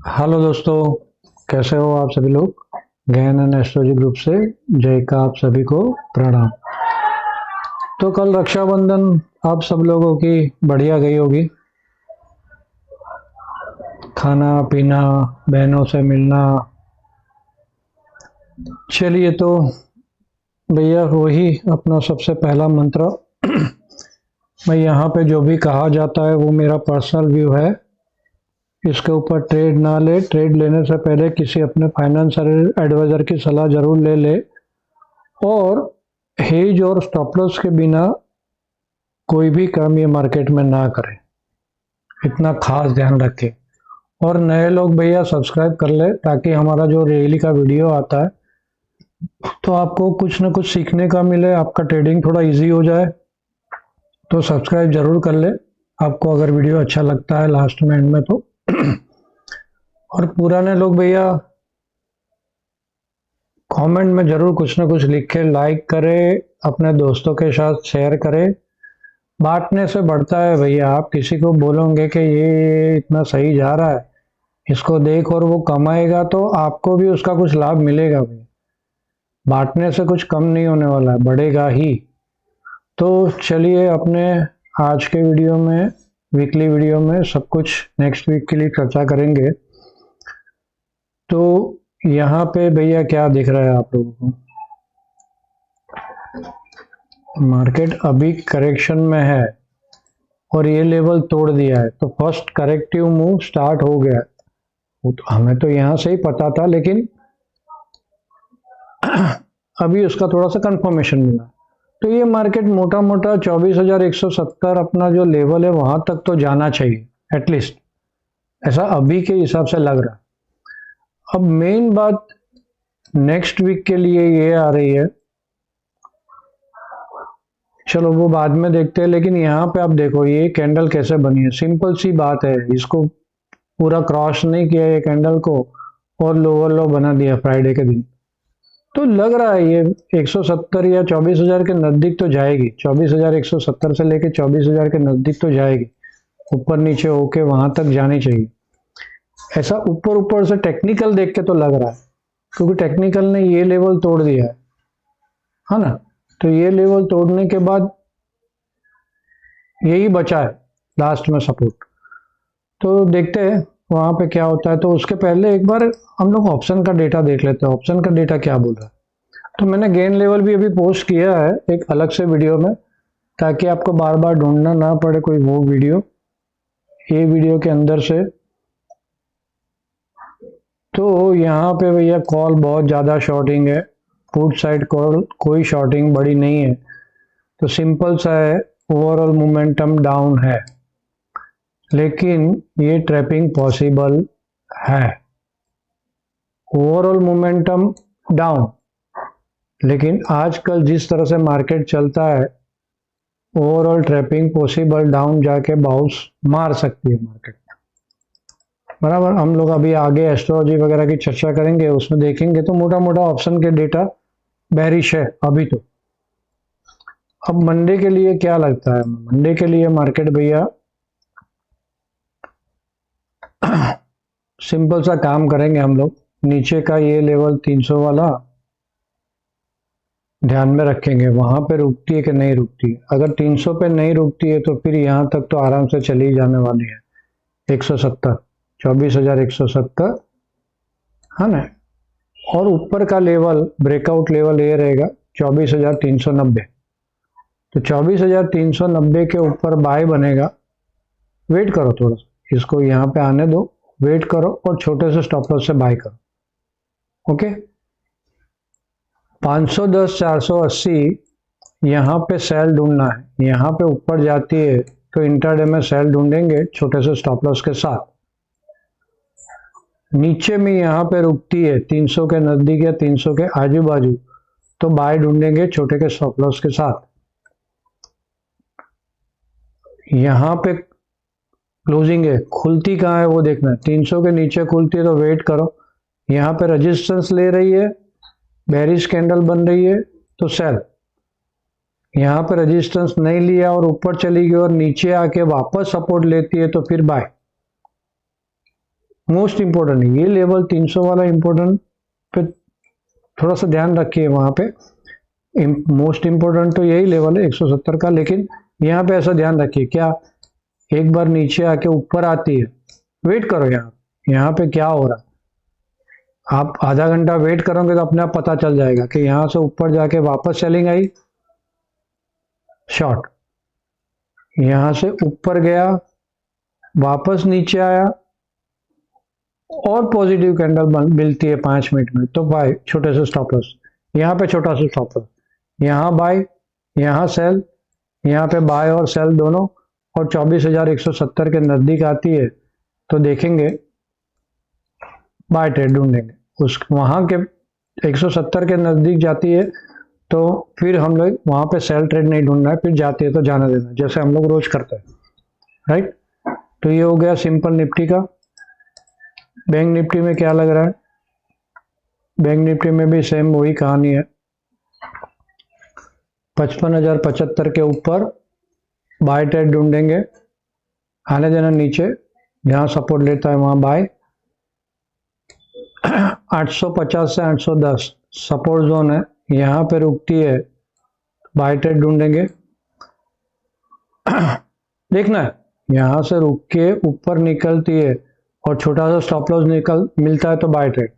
Hello दोस्तों, कैसे हो आप सभी लोग। गहन एंड एस्ट्रोलॉजी ग्रुप से जय का आप सभी को प्रणाम। तो कल रक्षाबंधन आप सब लोगों की बढ़िया गई होगी। खाना पीना, बहनों से मिलना। चलिए तो भैया वही अपना सबसे पहला मंत्र। मैं यहाँ पे जो भी कहा जाता है वो मेरा पर्सनल व्यू है। इसके ऊपर ट्रेड ना ले, ट्रेड लेने से पहले किसी अपने फाइनेंशियल एडवाइजर की सलाह जरूर ले ले। और हेज और स्टॉप लॉस के बिना कोई भी काम ये मार्केट में ना करें, इतना खास ध्यान रखें। और नए लोग भैया सब्सक्राइब कर ले ताकि हमारा जो डेली का वीडियो आता है तो आपको कुछ ना कुछ सीखने का मिले, आपका ट्रेडिंग थोड़ा इजी हो जाए। तो सब्सक्राइब जरूर कर ले आपको अगर वीडियो अच्छा लगता है लास्ट में एंड में तो। और पुराने लोग भैया कमेंट में जरूर कुछ ना कुछ लिखे, लाइक करें, अपने दोस्तों के साथ शेयर करें। बांटने से बढ़ता है भैया। आप किसी को बोलोगे कि ये इतना सही जा रहा है, इसको देख, और वो कमाएगा तो आपको भी उसका कुछ लाभ मिलेगा भैया। बांटने से कुछ कम नहीं होने वाला है, बढ़ेगा ही। तो चलिए अपने आज के वीडियो में, वीकली वीडियो में सब कुछ नेक्स्ट वीक के लिए चर्चा करेंगे। तो यहाँ पे भैया क्या दिख रहा है आप लोगों को, मार्केट अभी करेक्शन में है और ये लेवल तोड़ दिया है। तो फर्स्ट करेक्टिव मूव स्टार्ट हो गया। वो तो हमें तो यहाँ से ही पता था, लेकिन अभी उसका थोड़ा सा कंफर्मेशन मिला। तो ये मार्केट मोटा मोटा 24,170 अपना जो लेवल है वहां तक तो जाना चाहिए एटलीस्ट, ऐसा अभी के हिसाब से लग रहा है। अब मेन बात नेक्स्ट वीक के लिए ये आ रही है, चलो वो बाद में देखते हैं। लेकिन यहाँ पे आप देखो ये कैंडल कैसे बनी है, सिंपल सी बात है। इसको पूरा क्रॉस नहीं किया ये कैंडल को और लोअर लो बना दिया फ्राइडे के दिन। तो लग रहा है ये 170 या 24,000 के नजदीक तो जाएगी। 24,170 से लेके 24,000 के नजदीक तो जाएगी, ऊपर नीचे होके वहां तक जानी चाहिए। ऐसा ऊपर ऊपर से टेक्निकल देख के तो लग रहा है, क्योंकि टेक्निकल ने ये लेवल तोड़ दिया है ना। तो ये लेवल तोड़ने के बाद यही बचा है लास्ट में सपोर्ट। तो देखते हैं वहां पे क्या होता है। तो उसके पहले एक बार हम लोग ऑप्शन का डेटा देख लेते हैं, ऑप्शन का डेटा क्या बोल रहा है। तो मैंने गेन लेवल भी अभी पोस्ट किया है एक अलग से वीडियो में, ताकि आपको बार बार ढूंढना ना पड़े कोई वो वीडियो, ये वीडियो के अंदर से। तो यहाँ पे भैया कॉल बहुत ज़्यादा शॉर्टिंग है, पुट साइड कॉल कोई शॉर्टिंग बड़ी नहीं है। तो सिंपल सा है, ओवरऑल मोमेंटम डाउन है, लेकिन ये ट्रैपिंग पॉसिबल है। ओवरऑल मोमेंटम डाउन, लेकिन आजकल जिस तरह से मार्केट चलता है ओवरऑल ट्रैपिंग पॉसिबल डाउन जाके बाउंस मार सकती है मार्केट, बराबर। हम लोग अभी आगे एस्ट्रोलॉजी वगैरह की चर्चा करेंगे, उसमें देखेंगे तो मोटा मोटा ऑप्शन के डेटा बेरिश है अभी तो। अब मंडे के लिए क्या लगता है, मंडे के लिए मार्केट भैया सिंपल सा काम करेंगे हम लोग। नीचे का ये लेवल 300 वाला ध्यान में रखेंगे, वहां पे रुकती है कि नहीं रुकती है। अगर 300 पे नहीं रुकती है तो फिर यहाँ तक तो आराम से चली जाने वाली है। 170, 24,170 है ना। और ऊपर का लेवल ब्रेकआउट लेवल ये रहेगा 24,390। तो 24,390 के ऊपर बाय बनेगा। वेट करो थोड़ा सा, इसको यहाँ पे आने दो, वेट करो और छोटे से स्टॉप लॉस से बाय करो। ओके, 510 480 यहाँ पे सेल ढूंढना है। यहाँ पे ऊपर जाती है तो इंट्राडे में सेल ढूंढेंगे छोटे से स्टॉप लॉस के साथ। नीचे में यहाँ पे रुकती है 300 के नजदीक या 300 के आजू बाजू, तो बाय ढूंढेंगे छोटे के स्टॉप लॉस के साथ। यहाँ पे क्लोजिंग है, खुलती कहाँ है वो देखना है। 300 के नीचे खुलती है तो वेट करो। यहाँ पे रेजिस्टेंस ले रही है, बेरिश कैंडल बन रही है तो सेल। यहाँ पे रेजिस्टेंस नहीं लिया और ऊपर चली गई और नीचे आके वापस सपोर्ट लेती है तो फिर बाय। मोस्ट इंपॉर्टेंट है ये लेवल 300 वाला इंपॉर्टेंट पे थोड़ा सा ध्यान रखिए। वहां पे मोस्ट इंपॉर्टेंट तो यही लेवल है 170 का, लेकिन यहाँ पे ऐसा ध्यान रखिए क्या एक बार नीचे आके ऊपर आती है, वेट करो यहाँ पे क्या हो रहा है। आप आधा घंटा वेट करोगे तो अपने आप पता चल जाएगा कि यहाँ से ऊपर जाके वापस सेलिंग आई, शॉर्ट, यहां से ऊपर गया, वापस नीचे आया और पॉजिटिव कैंडल मिलती है 5 मिनट में तो बाय, छोटे से स्टॉप लॉस, यहाँ पे छोटा सा स्टॉप लॉस, यहाँ बाय, यहाँ सेल, यहाँ पे बाय और सेल दोनों, और 24,170 के नजदीक आती है तो देखेंगे बाय ट्रेड ढूंढेंगे। उस वहां के 170 के नजदीक जाती है तो फिर हम लोग वहां पे सेल ट्रेड नहीं ढूंढना है, फिर जाती है तो जाना देना, जैसे हम लोग रोज करते हैं, राइट। तो ये हो गया सिंपल निफ्टी का। बैंक निफ्टी में क्या लग रहा है? बैंक निफ्टी में भी सेम वही कहानी है, 55,075 के ऊपर बाय ट्रेड ढूंढेंगे, आने देना नीचे, जहां सपोर्ट लेता है वहां बाय, 850 से 810 सपोर्ट जोन है, यहाँ पे रुकती है बाय ट्रेड ढूंढेंगे। देखना है यहाँ से रुक के ऊपर निकलती है और छोटा सा स्टॉप लॉस मिलता है तो बाय ट्रेड,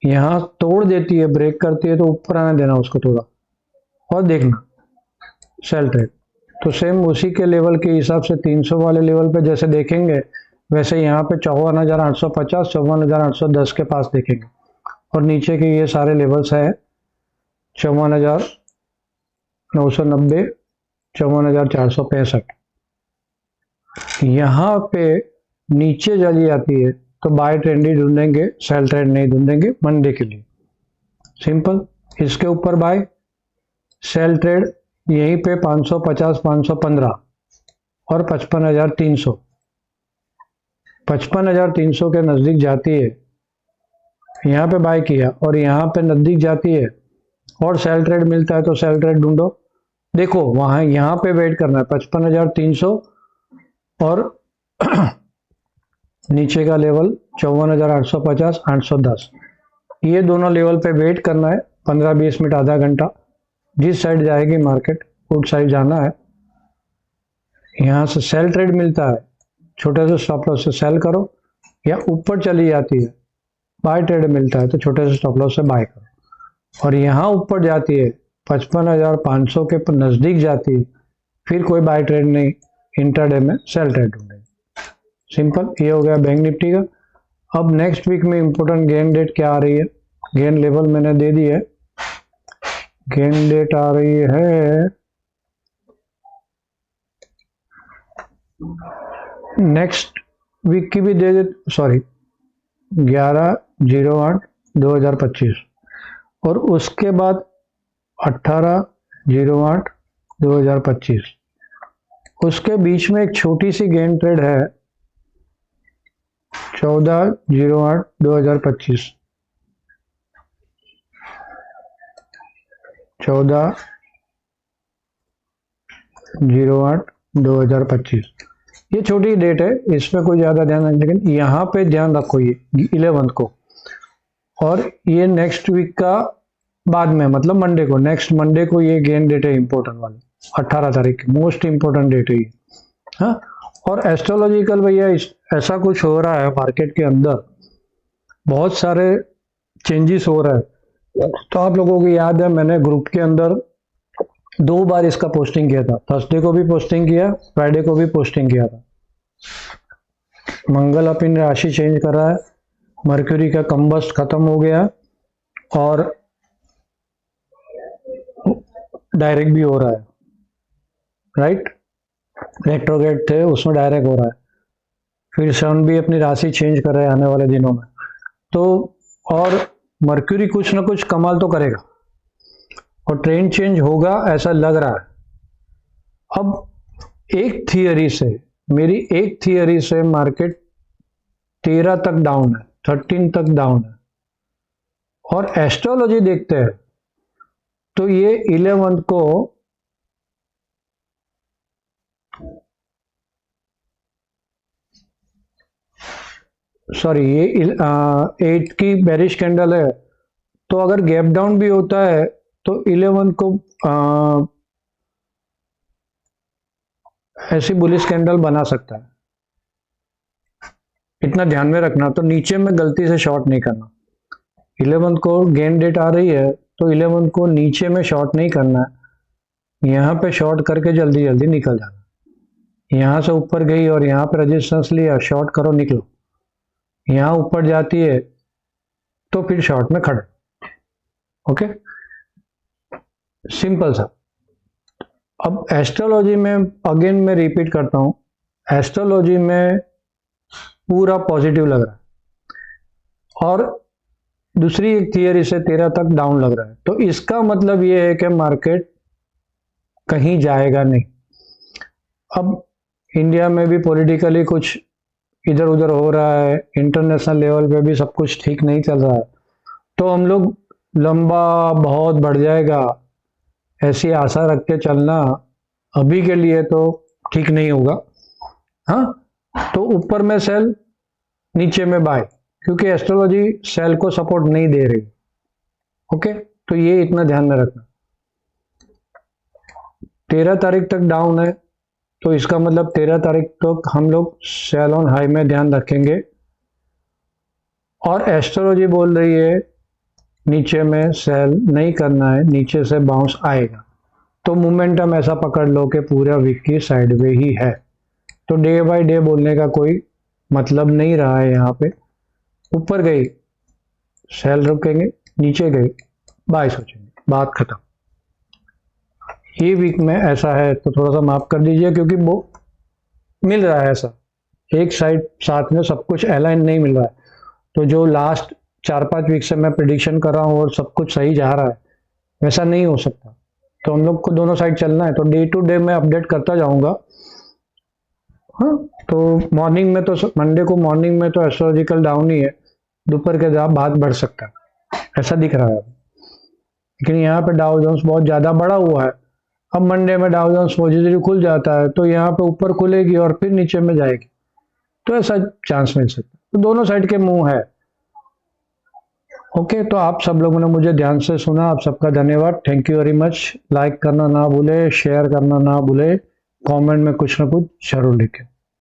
यहाँ तोड़ देती है, ब्रेक करती है तो ऊपर आने देना उसको थोड़ा और देखना सेल ट्रेड। तो सेम उसी के लेवल के हिसाब से 300 वाले लेवल पे जैसे देखेंगे वैसे यहाँ पे 54,850 54,810 के पास देखेंगे, और नीचे के ये सारे लेवल्स है 54,990 54,465। यहाँ पे नीचे चली जाती है तो बाय ट्रेंड ही ढूंढेंगे, सेल ट्रेड नहीं ढूंढेंगे मंडे के लिए, सिंपल। इसके ऊपर बाय, सेल ट्रेड यहीं पे 550 515 और 55,300, 55,300 के नजदीक जाती है, यहाँ पे बाय किया और यहाँ पे नजदीक जाती है और सेल ट्रेड मिलता है तो सेल ट्रेड ढूंढो। देखो वहां यहाँ पे वेट करना है 55,300 और नीचे का लेवल 54,850 810, ये दोनों लेवल पे वेट करना है 15-20 मिनट, आधा घंटा। जिस साइड जाएगी मार्केट उस साइड जाना है। यहाँ से सेल ट्रेड मिलता है, छोटे से स्टॉप लॉस से सेल करो, या ऊपर चली जाती है बाय ट्रेड मिलता है तो छोटे से स्टॉप लॉस से बाय करो, और यहाँ ऊपर जाती है 55,500 के नजदीक जाती है फिर कोई बाय ट्रेड नहीं, इंटरडे में सेल ट्रेड ढूंढेंगे, सिंपल। ये हो गया बैंक निफ्टी का। अब नेक्स्ट वीक में इंपोर्टेंट गेन डेट क्या आ रही है? गेन लेवल मैंने दे दी है, गेन डेट आ रही है नेक्स्ट वीक की भी दे दे, सॉरी 11/08/2025, और उसके बाद 18/08/2025। उसके बीच में एक छोटी सी गेन ट्रेड है 14/08/2025, 14/08/2025, ये छोटी डेट है, इसमें कोई ज्यादा ध्यान नहीं, लेकिन यहाँ पे ध्यान रखो ये 11 को, और ये नेक्स्ट वीक का बाद में मतलब मंडे को, नेक्स्ट मंडे को ये गेन डेट है इंपॉर्टेंट वाली, 18 तारीख की मोस्ट इंपॉर्टेंट डेट है ये। हाँ, और एस्ट्रोलॉजिकल भैया ऐसा कुछ हो रहा है मार्केट के अंदर, बहुत सारे चेंजेस हो रहा है। तो आप लोगों को याद है मैंने ग्रुप के अंदर 2 बार इसका पोस्टिंग किया था, थर्सडे को भी पोस्टिंग किया, फ्राइडे को भी पोस्टिंग किया था। मंगल अपनी राशि चेंज कर रहा है, मर्क्यूरी का कंबस्ट खत्म हो गया और डायरेक्ट भी हो रहा है, राइट, रेट्रोग्रेड थे उसमें डायरेक्ट हो रहा है, फिर सन भी अपनी राशि चेंज कर रहे हैं आने वाले दिनों में। तो और मर्क्यूरी कुछ ना कुछ कमाल तो करेगा और ट्रेंड चेंज होगा ऐसा लग रहा है। अब एक थियरी से, मेरी एक थियरी से मार्केट 13 तक डाउन है, 13 तक डाउन है, और एस्ट्रोलॉजी देखते हैं तो ये 11 को सॉरी ये 8 की बेरिश कैंडल है, तो अगर गैप डाउन भी होता है तो 11 को ऐसी बुलिश कैंडल बना सकता है, इतना ध्यान में रखना। तो नीचे में गलती से शॉर्ट नहीं करना। 11 को गेन डेट आ रही है तो 11 को नीचे में शॉर्ट नहीं करना है, यहाँ पे शॉर्ट करके जल्दी जल्दी निकल जाना। यहाँ से ऊपर गई और यहाँ पे रेजिस्टेंस लिया, शॉर्ट करो निकलो। यहाँ ऊपर जाती है तो फिर शॉर्ट में खड़े। ओके, सिंपल सा। अब एस्ट्रोलॉजी में अगेन मैं रिपीट करता हूँ, एस्ट्रोलॉजी में पूरा पॉजिटिव लग रहा है और दूसरी एक थियरी से 13 तक डाउन लग रहा है, तो इसका मतलब ये है कि मार्केट कहीं जाएगा नहीं। अब इंडिया में भी पॉलिटिकली कुछ इधर उधर हो रहा है, इंटरनेशनल लेवल पे भी सब कुछ ठीक नहीं चल रहा है, तो हम लोग लंबा बहुत बढ़ जाएगा ऐसी आशा रख के चलना अभी के लिए तो ठीक नहीं होगा। हाँ, तो ऊपर में सेल, नीचे में बाय, क्योंकि एस्ट्रोलॉजी सेल को सपोर्ट नहीं दे रही। ओके, तो ये इतना ध्यान में रखना। 13 तारीख तक डाउन है, तो इसका मतलब 13 तारीख तक हम लोग सेल ऑन हाई में ध्यान रखेंगे। और एस्ट्रोलॉजी बोल रही है नीचे में सेल नहीं करना है, नीचे से बाउंस आएगा, तो मोमेंटम ऐसा पकड़ लो कि पूरा वीक की साइडवे ही है। तो डे बाय डे बोलने का कोई मतलब नहीं रहा है। यहाँ पे ऊपर गई सेल रुकेंगे, नीचे गई बाय सोचेंगे, बात खत्म। ये वीक में ऐसा है तो थोड़ा सा माफ कर दीजिए, क्योंकि वो मिल रहा है ऐसा एक साइड साथ में सब कुछ अलाइन नहीं मिल रहा है। तो जो लास्ट 4-5 वीक से मैं प्रिडिक्शन कर रहा हूँ और सब कुछ सही जा रहा है, वैसा नहीं हो सकता। तो हम लोग को दोनों साइड चलना है, तो डे टू डे मैं अपडेट करता जाऊंगा। हाँ, तो मॉर्निंग में तो मंडे को मॉर्निंग में तो एस्ट्रोलॉजिकल डाउन ही है, दोपहर के बाद बढ़ सकता है ऐसा दिख रहा है। लेकिन यहाँ पे डाउ जोन्स बहुत ज्यादा बढ़ा हुआ है। अब मंडे में डाउ जोन्स पॉजिटिव खुल जाता है तो यहाँ पे ऊपर खुलेगी और फिर नीचे में जाएगी, तो ऐसा चांस मिल सकता है। तो दोनों साइड के मुंह है। ओके, तो आप सब लोगों ने मुझे ध्यान से सुना, आप सबका धन्यवाद, thank you very much. Like करना ना भूले, शेयर करना ना भूले, कमेंट में कुछ ना कुछ जरूर लिखें।